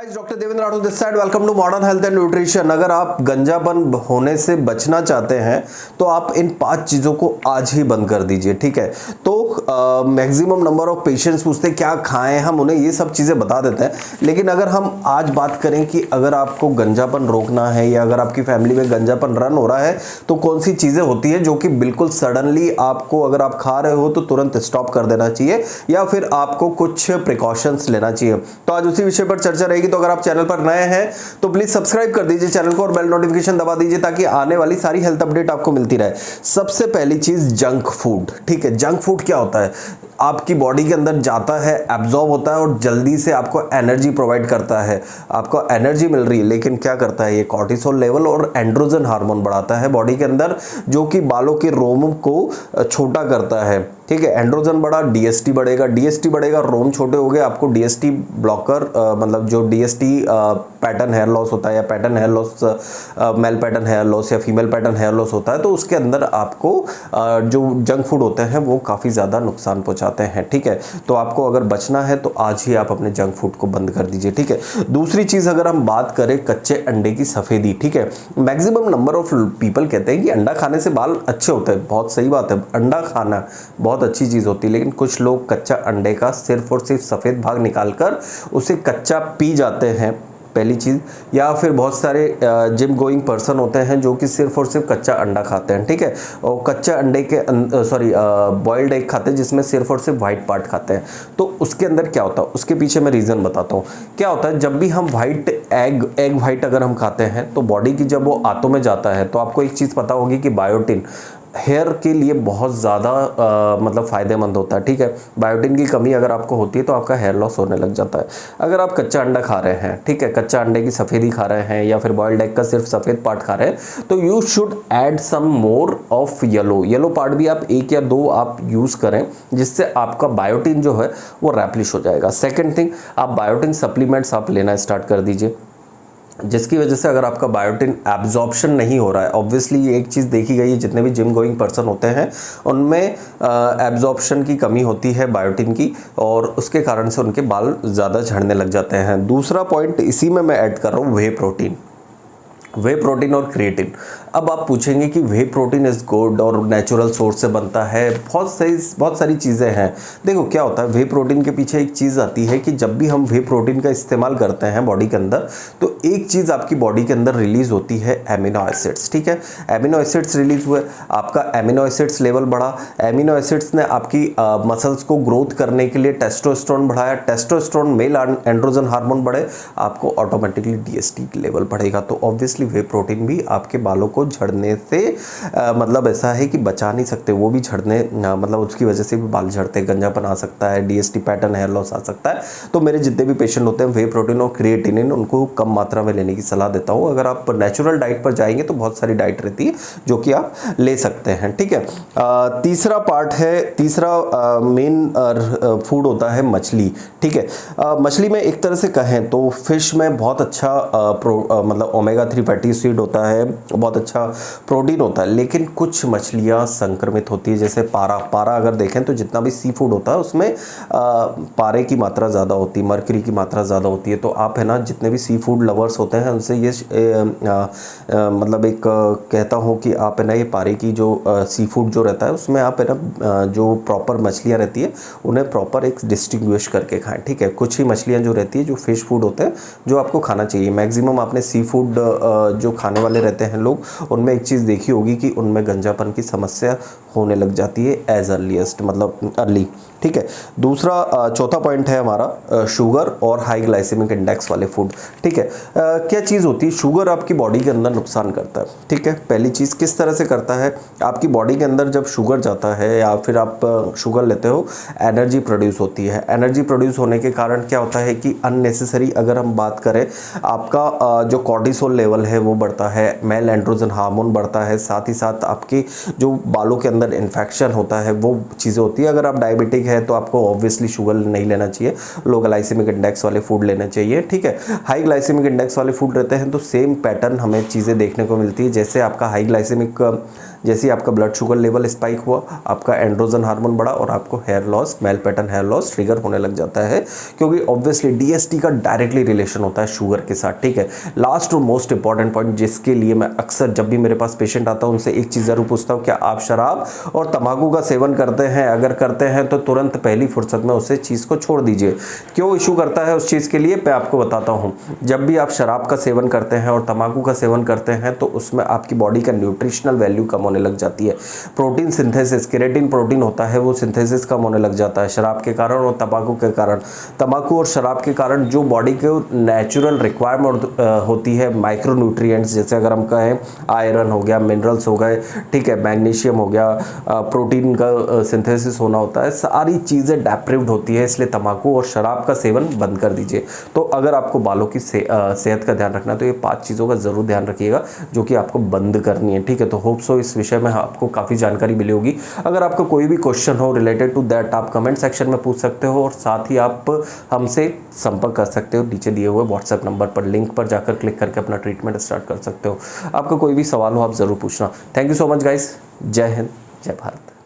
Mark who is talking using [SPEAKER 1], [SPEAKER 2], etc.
[SPEAKER 1] Guys, doctor Devendra Rathore this side. Welcome to modern health and nutrition. अगर आप गंजापन होने से बचना चाहते हैं तो आप इन 5 चीज़ों को आज ही बंद कर दीजिए, ठीक है। तो मैक्सिमम नंबर ऑफ पेशेंट्स पूछते हैं क्या खाएं, हम उन्हें ये सब चीज़ें बता देते हैं। लेकिन अगर हम आज बात करें कि अगर आपको गंजापन रोकना है या अगर आपकी फैमिली में गंजापन रन हो रहा है तो कौन सी चीज़ें होती है जो कि बिल्कुल सडनली आपको, अगर आप खा रहे हो तो तुरंत स्टॉप कर देना चाहिए या फिर आपको कुछ प्रिकॉशंस लेना चाहिए। तो आज उसी विषय पर चर्चा रहेगी। तो अगर आप चैनल पर नए हैं तो प्लीज सब्सक्राइब कर दीजिए चैनल को और बेल नोटिफिकेशन दबा दीजिए ताकि आने वाली सारी हेल्थ अपडेट आपको मिलती रहे। सबसे पहली चीज जंक फूड, ठीक है। जंक फूड क्या होता है? आपकी बॉडी के अंदर जाता है, एब्जॉर्ब होता है और जल्दी से आपको एनर्जी प्रोवाइड करता है। आपको एनर्जी मिल रही है, लेकिन क्या करता है ये? कॉर्टिसोल लेवल और एंड्रोजन हार्मोन बढ़ाता है बॉडी के अंदर, जो कि बालों के रोम को छोटा करता है, ठीक है। एंड्रोजन बढ़ा, डीएसटी बढ़ेगा, डीएसटी बढ़ेगा, रोम छोटे हो गए, आपको डीएसटी ब्लॉकर, मतलब जो डीएसटी पैटर्न हेयर लॉस होता है या pattern hair loss, male pattern hair loss या फीमेल पैटर्न हेयर लॉस होता है, तो उसके अंदर आपको जो जंक फूड होते हैं वो काफ़ी ज़्यादा नुकसान पहुंचाते हैं, ठीक है। तो आपको अगर बचना है तो आज ही आप अपने जंक फूड को बंद कर दीजिए, ठीक है। दूसरी चीज़ अगर हम बात करें कच्चे अंडे की सफ़ेदी, ठीक है। मैक्सिमम नंबर ऑफ पीपल कहते हैं कि अंडा खाने से बाल अच्छे होते हैं। बहुत सही बात है, अंडा खाना बहुत अच्छी चीज़ होती है, लेकिन कुछ लोग कच्चा अंडे का सिर्फ और सिर्फ सफ़ेद भाग निकालकर उसे कच्चा पी जाते हैं, पहली चीज़। या फिर बहुत सारे जिम गोइंग पर्सन होते हैं जो कि सिर्फ और सिर्फ कच्चा अंडा खाते हैं, ठीक है। और कच्चा अंडे के बॉइल्ड एग खाते हैं जिसमें सिर्फ और सिर्फ वाइट पार्ट खाते हैं। तो उसके अंदर क्या होता है, उसके पीछे मैं रीज़न बताता हूँ। क्या होता है, जब भी हम वाइट एग वाइट अगर हम खाते हैं तो बॉडी की जब वो आंतों में जाता है तो आपको एक चीज़ पता होगी कि बायोटिन हेयर के लिए बहुत ज़्यादा मतलब फ़ायदेमंद होता है, ठीक है। बायोटिन की कमी अगर आपको होती है तो आपका हेयर लॉस होने लग जाता है। अगर आप कच्चा अंडा खा रहे हैं, ठीक है, कच्चा अंडे की सफ़ेदी खा रहे हैं या फिर बॉइल्ड एग का सिर्फ सफ़ेद पार्ट खा रहे हैं, तो you should add some more of yellow part भी आप 1 या 2 आप यूज़ करें, जिससे आपका बायोटिन जो है वो रैप्लिश हो जाएगा। सेकेंड थिंग, आप बायोटिन सप्लीमेंट्स आप लेना स्टार्ट कर दीजिए, जिसकी वजह से अगर आपका बायोटिन एब्जॉर्प्शन नहीं हो रहा है, ऑब्वियसली ये एक चीज़ देखी गई है, जितने भी जिम गोइंग पर्सन होते हैं उनमें एब्जॉर्प्शन की कमी होती है बायोटिन की, और उसके कारण से उनके बाल ज़्यादा झड़ने लग जाते हैं। दूसरा पॉइंट इसी में मैं ऐड कर रहा हूँ, वे प्रोटीन और क्रिएटिन। अब आप पूछेंगे कि वे प्रोटीन इज़ गुड और नेचुरल सोर्स से बनता है, बहुत सारी चीज़ें हैं। देखो क्या होता है, वे प्रोटीन के पीछे एक चीज़ आती है कि जब भी हम वे प्रोटीन का इस्तेमाल करते हैं बॉडी के अंदर, तो एक चीज़ आपकी बॉडी के अंदर रिलीज़ होती है, एमिनो एसिड्स, ठीक है। एमिनो एसिड्स रिलीज़ हुए, आपका एमिनो एसिड्स लेवल बढ़ा, एमिनो एसिड्स ने आपकी मसल्स को ग्रोथ करने के लिए टेस्टोस्टेरोन बढ़ाया, टेस्टोस्टेरोन मेल एंड्रोजन हार्मोन बढ़े, आपको ऑटोमेटिकली डीएसटी लेवल बढ़ेगा। तो ऑब्वियसली वे प्रोटीन भी आपके बालों को झड़ने से मतलब ऐसा है कि बचा नहीं सकते, वो भी झड़ने मतलब उसकी वजह से भी बाल झड़ते, गंजापन आ सकता है, डीएसटी पैटर्न हेयर लॉस आ सकता है। तो मेरे जितने भी पेशेंट होते हैं वे प्रोटीन और क्रिएटिनिन उनको कम मात्रा में लेने की सलाह देता हूँ। अगर आप नेचुरल डाइट पर जाएंगे तो बहुत सारी डाइट रहती है जो कि आप ले सकते हैं, ठीक है। तीसरा पार्ट है, तीसरा मेन फूड होता है मछली, ठीक है। मछली में एक तरह से कहें तो फिश में बहुत अच्छा मतलब ओमेगा 3 फैटी एसिड होता है, बहुत अच्छा प्रोटीन होता है, लेकिन कुछ मछलियां संक्रमित होती है, जैसे पारा अगर देखें तो जितना भी सी फूड होता है उसमें पारे की मात्रा ज़्यादा होती है, मर्करी की मात्रा ज़्यादा होती है। तो आप है ना, जितने भी सी फूड लवर्स होते हैं उनसे ये मतलब एक कहता हूँ कि आप है ना, ये पारे की जो सी फूड जो रहता है उसमें आप है ना, जो प्रॉपर मछलियाँ रहती है उन्हें प्रॉपर एक डिस्टिंग्विश करके खाएं, ठीक है। कुछ ही मछलियाँ जो रहती है जो फिश फूड होते हैं जो आपको खाना चाहिए। मैक्सिमम आपने सी फूड जो खाने वाले रहते हैं लोग, उनमें एक चीज़ देखी होगी कि उनमें गंजापन की समस्या होने लग जाती है एज अर्लीस्ट, मतलब अर्ली, ठीक है। दूसरा चौथा पॉइंट है हमारा शुगर और हाई ग्लाइसेमिक इंडेक्स वाले फूड, ठीक है। क्या चीज़ होती है, शुगर आपकी बॉडी के अंदर नुकसान करता है, ठीक है। पहली चीज़ किस तरह से करता है, आपकी बॉडी के अंदर जब शुगर जाता है या फिर आप शुगर लेते हो, एनर्जी प्रोड्यूस होती है। एनर्जी प्रोड्यूस होने के कारण क्या होता है कि अननेसेसरी अगर हम बात करें, आपका जो कॉर्टिसोल लेवल है वो बढ़ता है, मेल एंड्रोजन हार्मोन बढ़ता है, साथ ही साथ आपकी जो बालों के अंदर इन्फेक्शन होता है वो चीज़ें होती है। अगर आप डायबिटिक है तो आपको ऑब्वियसली शुगर नहीं लेना चाहिए, लो ग्लाइसेमिक इंडेक्स वाले फूड लेने चाहिए, ठीक है। हाई ग्लाइसेमिक इंडेक्स वाले फूड रहते हैं तो सेम पैटर्न हमें चीज़ें देखने को मिलती है। जैसे आपका हाई ग्लाइसेमिक जैसे ही आपका ब्लड शुगर लेवल स्पाइक हुआ, आपका एंड्रोजन हार्मोन बढ़ा और आपको hair loss, male pattern hair loss trigger होने लग जाता है, क्योंकि ऑब्वियसली डीएसटी का डायरेक्टली रिलेशन होता है शुगर के साथ, ठीक है। लास्ट और मोस्ट इंपॉर्टेंट पॉइंट जिसके लिए मैं अक्सर जब भी मेरे पास पेशेंट आता है उनसे एक चीज़ जरूर पूछता हूँ, क्या आप शराब और तंबाकू का सेवन करते हैं? अगर करते हैं तो तुरंत पहली फुर्सत में उसे चीज़ को छोड़ दीजिए। क्यों इशू करता है उस चीज़ के लिए मैं आपको बताता हूँ। जब भी आप शराब का सेवन करते हैं और तंबाकू का सेवन करते हैं तो उसमें आपकी बॉडी का न्यूट्रिशनल वैल्यू कम होने लग जाती है। प्रोटीन सिंथेसिस, केराटिन प्रोटीन होता है, वो सिंथेसिस कम होने लग जाता है शराब के कारण और तंबाकू के कारण। तंबाकू और शराब के कारण जो बॉडी के नेचुरल रिक्वायरमेंट होती है माइक्रो न्यूट्रिएंट्स, जैसे अगर हम कहें आयरन हो गया, मिनरल्स हो गए, ठीक है, मैग्नीशियम हो गया, प्रोटीन का सिंथेसिस होना होता है, सारी चीज़ें डेप्रिव्ड होती है। इसलिए तंबाकू और शराब का सेवन बंद कर दीजिए। तो अगर आपको बालों की सेहत का ध्यान रखना है तो ये 5 चीज़ों का ज़रूर ध्यान रखिएगा जो कि आपको बंद करनी है, ठीक है। तो होप सो इस विषय में आपको काफ़ी जानकारी मिली होगी। अगर आपका कोई भी क्वेश्चन हो रिलेटेड टू दैट आप कमेंट सेक्शन में पूछ सकते हो और साथ ही आप हमसे संपर्क कर सकते हो नीचे दिए हुए व्हाट्सएप नंबर पर, लिंक पर जाकर क्लिक करके अपना ट्रीटमेंट स्टार्ट कर सकते हो। आपका कोई भी सवाल हो आप ज़रूर पूछना। Thank you so much guys. जय हिंद, जय भारत।